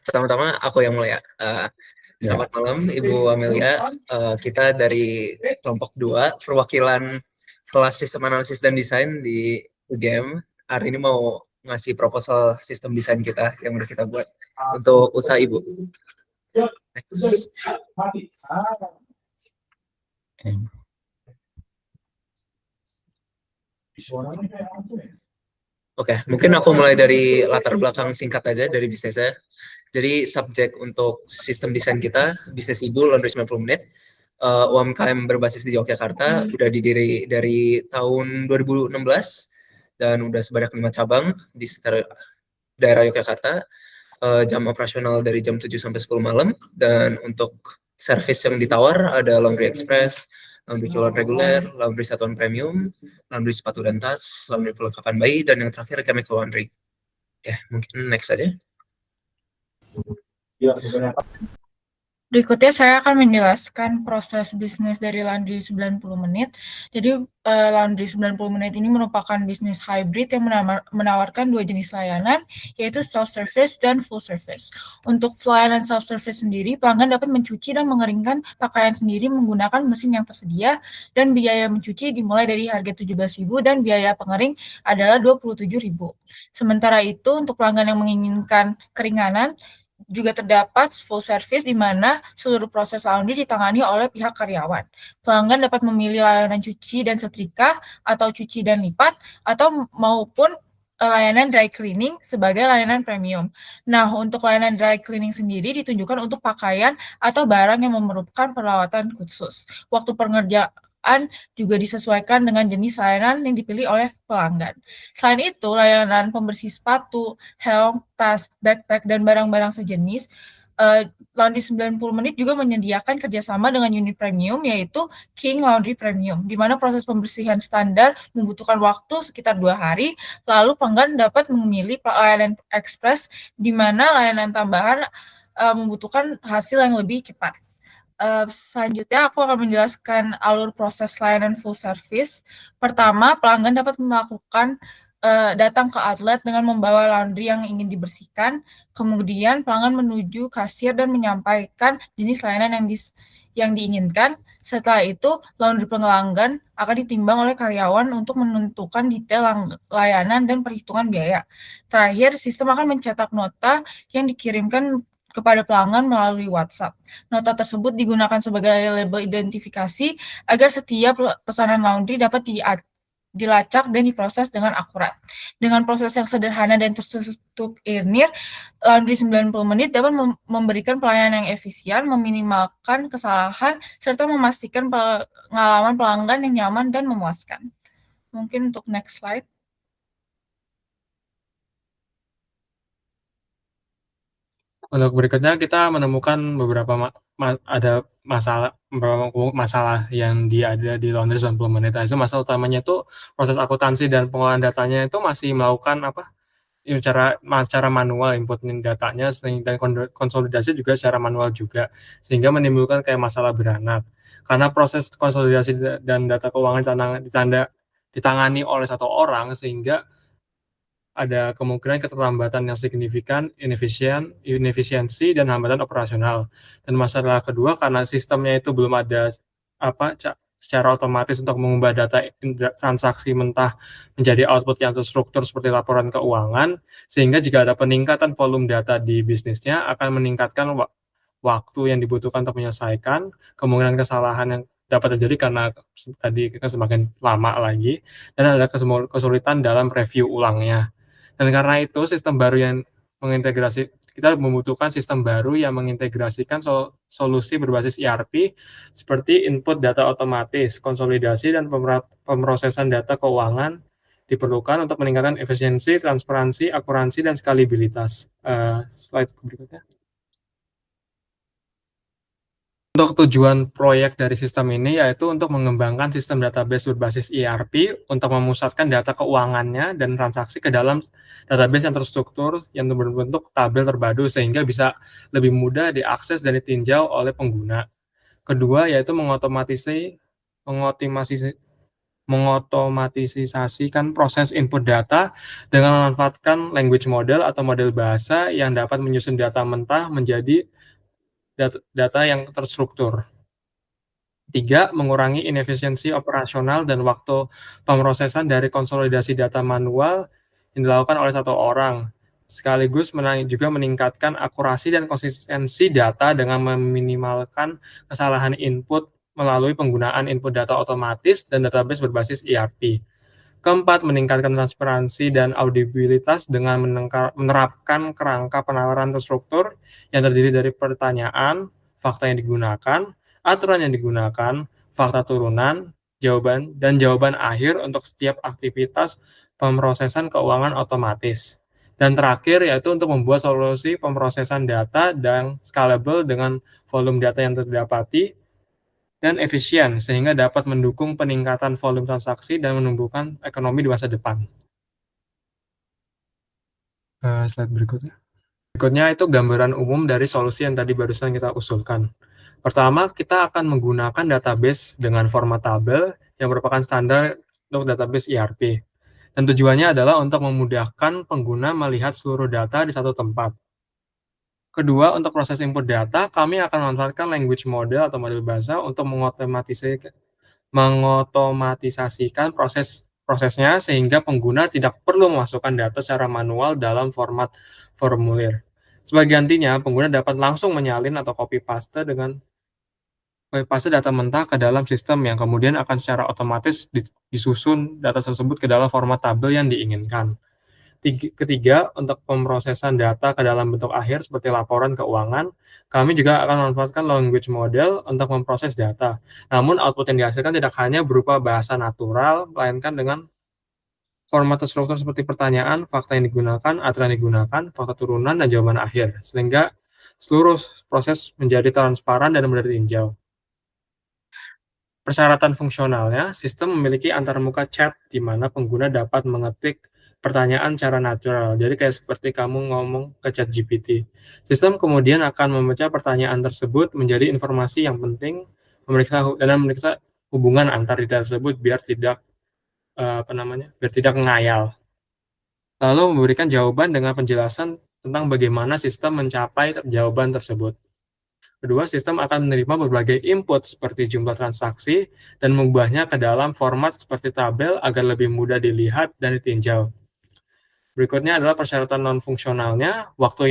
Pertama-tama aku yang mulai ya. Selamat malam Ibu Amelia. Kita dari kelompok 2, perwakilan kelas sistem analisis dan desain di UGM. Hari ini mau ngasih proposal sistem desain kita yang udah kita buat untuk usaha Ibu. Next. Oke, mungkin aku mulai dari latar belakang singkat aja dari bisnisnya. Jadi subjek untuk sistem desain kita, bisnis Ibu Laundry 90 menit, UMKM berbasis di Yogyakarta, udah didiri dari tahun 2016 dan udah sebanyak 5 cabang di sekitar daerah Yogyakarta. Jam operasional dari jam 7 sampai 10 malam, dan untuk service yang ditawar ada laundry express, laundry kiloan reguler, laundry satuan premium, laundry sepatu dan tas, laundry perlengkapan bayi, dan yang terakhir chemical laundry. Ya, mungkin next aja. Berikutnya saya akan menjelaskan proses bisnis dari Laundry 90 menit. Jadi Laundry 90 menit ini merupakan bisnis hybrid yang menawarkan 2 jenis layanan, yaitu self-service dan full service. Untuk layanan self-service sendiri, pelanggan dapat mencuci dan mengeringkan pakaian sendiri menggunakan mesin yang tersedia, dan biaya mencuci dimulai dari harga 17.000 dan biaya pengering adalah 27.000. Sementara itu, untuk pelanggan yang menginginkan keringanan, juga terdapat full service di mana seluruh proses laundry ditangani oleh pihak karyawan. Pelanggan dapat memilih layanan cuci dan setrika atau cuci dan lipat, atau maupun layanan dry cleaning sebagai layanan premium. Nah, untuk layanan dry cleaning sendiri ditunjukkan untuk pakaian atau barang yang memerlukan perawatan khusus. Waktu pengerjaan juga disesuaikan dengan jenis layanan yang dipilih oleh pelanggan. Selain itu, layanan pembersih sepatu, helm, tas, backpack, dan barang-barang sejenis, Laundry 90 menit juga menyediakan kerjasama dengan unit premium, yaitu King Laundry Premium, di mana proses pembersihan standar membutuhkan waktu sekitar 2 hari, lalu pelanggan dapat memilih layanan ekspres, di mana layanan tambahan membutuhkan hasil yang lebih cepat. Selanjutnya aku akan menjelaskan alur proses layanan full service. Pertama, pelanggan dapat melakukan datang ke outlet dengan membawa laundry yang ingin dibersihkan. Kemudian pelanggan menuju kasir dan menyampaikan jenis layanan yang diinginkan. Setelah itu, laundry pelanggan akan ditimbang oleh karyawan untuk menentukan detail layanan dan perhitungan biaya. Terakhir, sistem akan mencetak nota yang dikirimkan kepada pelanggan melalui WhatsApp. Nota tersebut digunakan sebagai label identifikasi agar setiap pesanan laundry dapat dilacak dan diproses dengan akurat. Dengan proses yang sederhana dan terstruktur ini, Laundry 90 menit dapat memberikan pelayanan yang efisien, meminimalkan kesalahan, serta memastikan pengalaman pelanggan yang nyaman dan memuaskan. Mungkin untuk next slide. Untuk berikutnya kita menemukan beberapa masalah yang ada di Laundry 90 menit. Itu masalah utamanya itu proses akuntansi dan pengolahan datanya itu masih melakukan secara manual inputin datanya, dan konsolidasi juga secara manual juga, sehingga menimbulkan kayak masalah beranak. Karena proses konsolidasi dan data keuangan ditangani oleh satu orang, sehingga ada kemungkinan keterlambatan yang signifikan, inefisiensi, dan hambatan operasional. Dan masalah kedua, karena sistemnya itu belum ada secara otomatis untuk mengubah data transaksi mentah menjadi output yang terstruktur seperti laporan keuangan, sehingga jika ada peningkatan volume data di bisnisnya akan meningkatkan waktu yang dibutuhkan untuk menyelesaikan, kemungkinan kesalahan yang dapat terjadi karena tadi semakin lama lagi, dan ada kesulitan dalam review ulangnya. Dan karena itu kita membutuhkan sistem baru yang mengintegrasikan solusi berbasis ERP seperti input data otomatis, konsolidasi, dan pemrosesan data keuangan diperlukan untuk meningkatkan efisiensi, transparansi, akuransi, dan skalibilitas. Slide berikutnya. Untuk tujuan proyek dari sistem ini yaitu untuk mengembangkan sistem database berbasis ERP untuk memusatkan data keuangannya dan transaksi ke dalam database yang terstruktur yang berbentuk tabel terpadu sehingga bisa lebih mudah diakses dan ditinjau oleh pengguna. Kedua yaitu mengotomatisasikan proses input data dengan memanfaatkan language model atau model bahasa yang dapat menyusun data mentah menjadi data yang terstruktur. 3. Mengurangi inefisiensi operasional dan waktu pemrosesan dari konsolidasi data manual yang dilakukan oleh satu orang, sekaligus juga meningkatkan akurasi dan konsistensi data dengan meminimalkan kesalahan input melalui penggunaan input data otomatis dan database berbasis ERP. Keempat, meningkatkan transparansi dan audibilitas dengan menerapkan kerangka penalaran terstruktur yang terdiri dari pertanyaan, fakta yang digunakan, aturan yang digunakan, fakta turunan, jawaban akhir untuk setiap aktivitas pemrosesan keuangan otomatis. Dan terakhir yaitu untuk membuat solusi pemrosesan data dan scalable dengan volume data yang terdapati dan efisien sehingga dapat mendukung peningkatan volume transaksi dan menumbuhkan ekonomi di masa depan. Slide berikutnya. Berikutnya itu gambaran umum dari solusi yang tadi barusan kita usulkan. Pertama, kita akan menggunakan database dengan format tabel yang merupakan standar untuk database ERP. Dan tujuannya adalah untuk memudahkan pengguna melihat seluruh data di satu tempat. Kedua, untuk proses input data, kami akan memanfaatkan language model atau model bahasa untuk mengotomatisasikan prosesnya sehingga pengguna tidak perlu memasukkan data secara manual dalam format formulir. Sebagai gantinya, pengguna dapat langsung menyalin atau copy paste data mentah ke dalam sistem yang kemudian akan secara otomatis disusun data tersebut ke dalam format tabel yang diinginkan. Ketiga, untuk pemrosesan data ke dalam bentuk akhir seperti laporan keuangan, kami juga akan memanfaatkan language model untuk memproses data. Namun, output yang dihasilkan tidak hanya berupa bahasa natural, melainkan dengan format terstruktur seperti pertanyaan, fakta yang digunakan, aturan yang digunakan, fakta turunan, dan jawaban akhir, sehingga seluruh proses menjadi transparan dan mudah ditinjau. Persyaratan fungsionalnya, sistem memiliki antarmuka chat di mana pengguna dapat mengetik pertanyaan secara natural. Jadi kayak seperti kamu ngomong ke ChatGPT. Sistem kemudian akan memecah pertanyaan tersebut menjadi informasi yang penting, memeriksa hubungan antar data tersebut biar tidak ngayal. Lalu memberikan jawaban dengan penjelasan tentang bagaimana sistem mencapai jawaban tersebut. Kedua, sistem akan menerima berbagai input seperti jumlah transaksi dan mengubahnya ke dalam format seperti tabel agar lebih mudah dilihat dan ditinjau. Berikutnya adalah persyaratan non-fungsionalnya. Waktu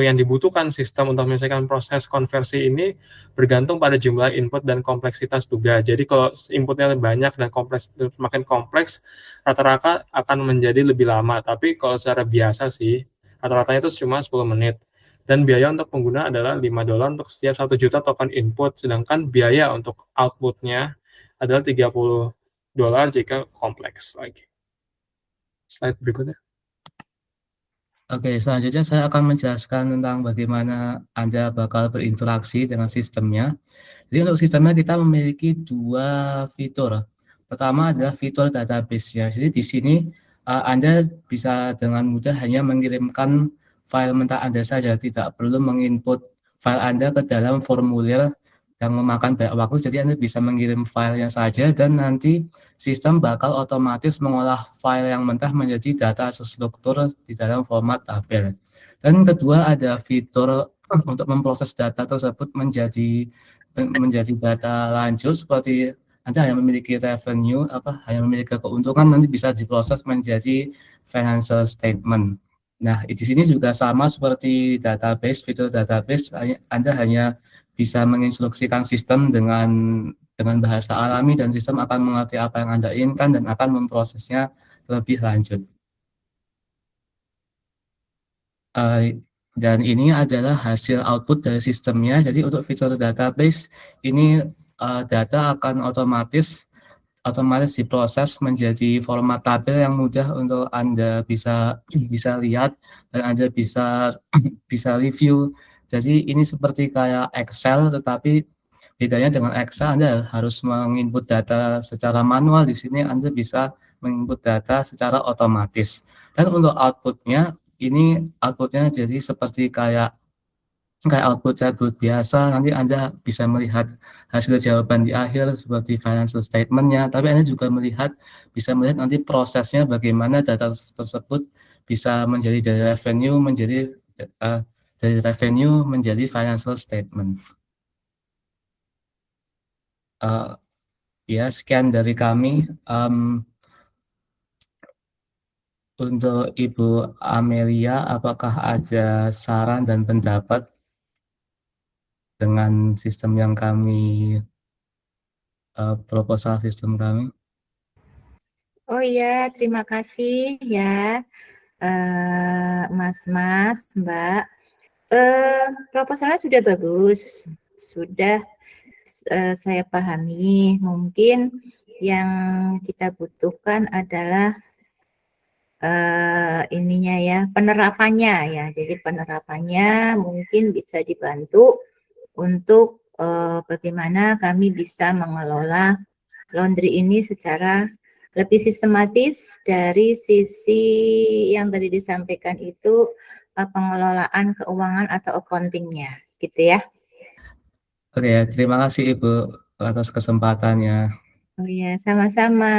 yang dibutuhkan sistem untuk menyelesaikan proses konversi ini bergantung pada jumlah input dan kompleksitas tugas. Jadi kalau inputnya banyak dan semakin kompleks, rata-rata akan menjadi lebih lama. Tapi kalau secara biasa sih, rata-ratanya itu cuma 10 menit. Dan biaya untuk pengguna adalah $5 untuk setiap 1 juta token input, sedangkan biaya untuk outputnya adalah $30 jika kompleks lagi. Slide berikutnya. Oke, selanjutnya saya akan menjelaskan tentang bagaimana Anda bakal berinteraksi dengan sistemnya. Jadi untuk sistemnya kita memiliki dua fitur. Pertama adalah fitur database-nya. Jadi di sini Anda bisa dengan mudah hanya mengirimkan file mentah Anda saja, tidak perlu menginput file Anda ke dalam formulir yang memakan banyak waktu. Jadi Anda bisa mengirim filenya saja dan nanti sistem bakal otomatis mengolah file yang mentah menjadi data terstruktur di dalam format tabel. Dan kedua ada fitur untuk memproses data tersebut menjadi data lanjut seperti Anda hanya memiliki revenue, hanya memiliki keuntungan, nanti bisa diproses menjadi financial statement. Nah, di sini juga sama seperti database, fitur database, Anda hanya bisa menginstruksikan sistem dengan bahasa alami dan sistem akan mengerti apa yang Anda inginkan dan akan memprosesnya lebih lanjut. Dan ini adalah hasil output dari sistemnya. Jadi untuk fitur database ini data akan otomatis diproses menjadi format tabel yang mudah untuk Anda bisa lihat dan Anda bisa review. Jadi ini seperti kayak Excel, tetapi bedanya dengan Excel Anda harus menginput data secara manual. Di sini Anda bisa menginput data secara otomatis. Dan untuk outputnya jadi seperti kayak kayak output chatbot biasa, nanti Anda bisa melihat hasil jawaban di akhir seperti financial statement-nya, tapi Anda juga bisa melihat nanti prosesnya bagaimana data tersebut bisa menjadi dari revenue menjadi financial statement. Ya, sekian dari kami. Untuk Ibu Amelia, apakah ada saran dan pendapat dengan sistem yang kami proposal sistem kami? Oh iya, terima kasih ya, Mas, Mbak. Proposalnya sudah bagus, sudah saya pahami. Mungkin yang kita butuhkan adalah ininya ya, penerapannya ya. Jadi penerapannya mungkin bisa dibantu untuk bagaimana kami bisa mengelola laundry ini secara lebih sistematis dari sisi yang tadi disampaikan itu pengelolaan keuangan atau accounting-nya, gitu ya. Oke, terima kasih Ibu atas kesempatannya. Oh iya, sama-sama.